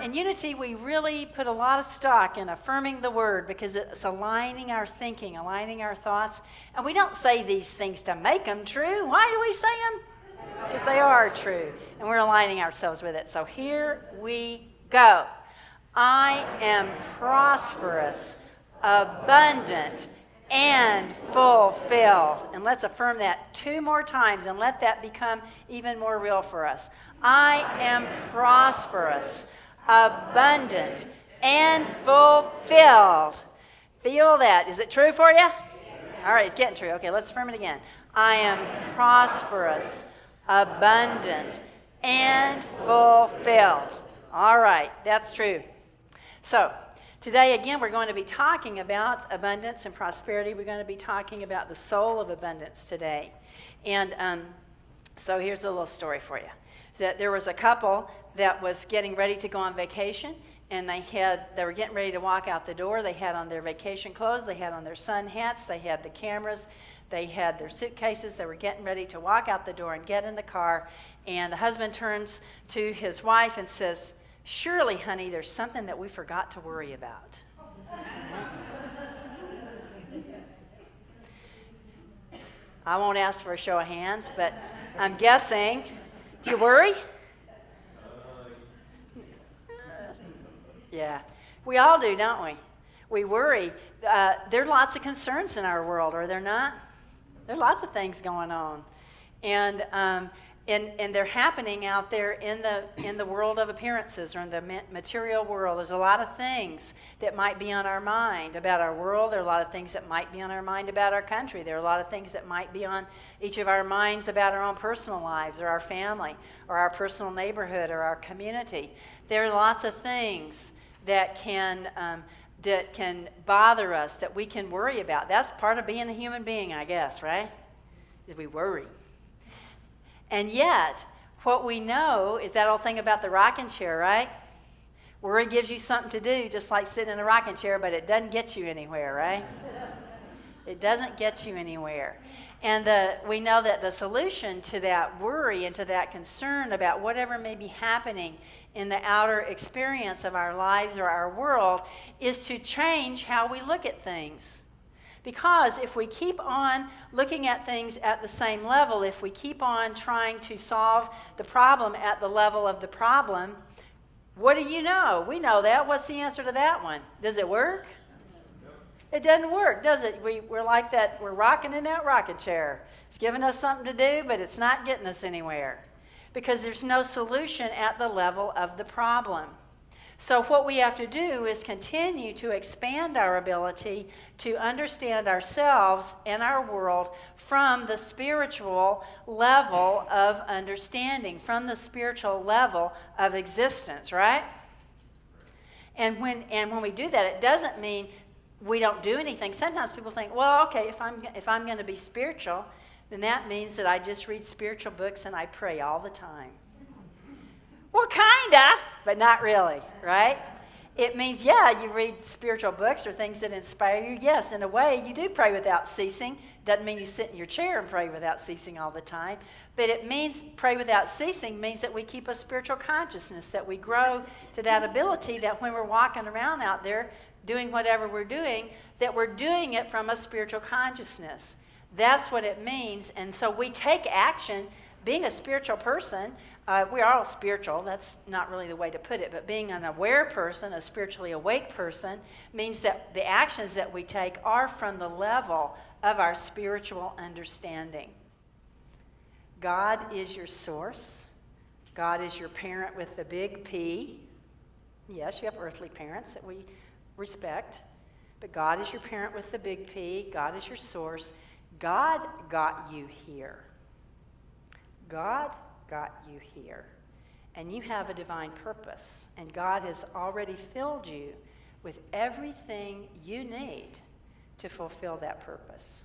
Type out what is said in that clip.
in Unity, we really put a lot of stock in affirming the Word because it's aligning our thinking, aligning our thoughts. And we don't say these things to make them true. Why do we say them? Because they are true. And we're aligning ourselves with it. So here we go. I am prosperous, abundant, and fulfilled. And let's affirm that 2 more times and let that become even more real for us. I am prosperous, abundant, and fulfilled. Feel that. Is it true for you? All right, it's getting true. Okay, let's affirm it again. I am prosperous, abundant, and fulfilled. All right, that's true. So, today, again, we're going to be talking about abundance and prosperity. We're going to be talking about the soul of abundance today. And so here's a little story for you. That there was a couple that was getting ready to go on vacation, and they were getting ready to walk out the door. They had on their vacation clothes. They had on their sun hats. They had the cameras. They had their suitcases. They were getting ready to walk out the door and get in the car. And the husband turns to his wife and says, "Surely, honey, there's something that we forgot to worry about." I won't ask for a show of hands, but I'm guessing. Do you worry? Yeah. We all do, don't we? We worry. There are lots of concerns in our world, are there not? There are lots of things going on. And they're happening out there in the world of appearances or in the material world. There's a lot of things that might be on our mind about our world. There are a lot of things that might be on our mind about our country. There are a lot of things that might be on each of our minds about our own personal lives or our family or our personal neighborhood or our community. There are lots of things that can bother us, that we can worry about. That's part of being a human being, I guess, right? Is we worry. And yet, what we know is that old thing about the rocking chair, right? Worry gives you something to do, just like sitting in a rocking chair, but it doesn't get you anywhere, right? It doesn't get you anywhere. And we know that the solution to that worry and to that concern about whatever may be happening in the outer experience of our lives or our world is to change how we look at things. Because if we keep on looking at things at the same level, if we keep on trying to solve the problem at the level of the problem, what do you know? We know that. What's the answer to that one? Does it work? It doesn't work, does it? We're like that. We're rocking in that rocking chair. It's giving us something to do, but it's not getting us anywhere because there's no solution at the level of the problem. So what we have to do is continue to expand our ability to understand ourselves and our world from the spiritual level of understanding, from the spiritual level of existence, right? And when we do that, it doesn't mean we don't do anything. Sometimes people think, well, okay, if I'm going to be spiritual, then that means that I just read spiritual books and I pray all the time. Well, kinda, but not really, right? It means, yeah, you read spiritual books or things that inspire you. Yes, in a way, you do pray without ceasing. Doesn't mean you sit in your chair and pray without ceasing all the time. But it means pray without ceasing means that we keep a spiritual consciousness, that we grow to that ability that when we're walking around out there doing whatever we're doing, that we're doing it from a spiritual consciousness. That's what it means. And so we take action. Being a spiritual person, we are all spiritual. That's not really the way to put it. But being an aware person, a spiritually awake person, means that the actions that we take are from the level of our spiritual understanding. God is your source. God is your parent with the big P. Yes, you have earthly parents that we respect. But God is your parent with the big P. God is your source. God got you here. God got you here. And you have a divine purpose. And God has already filled you with everything you need to fulfill that purpose.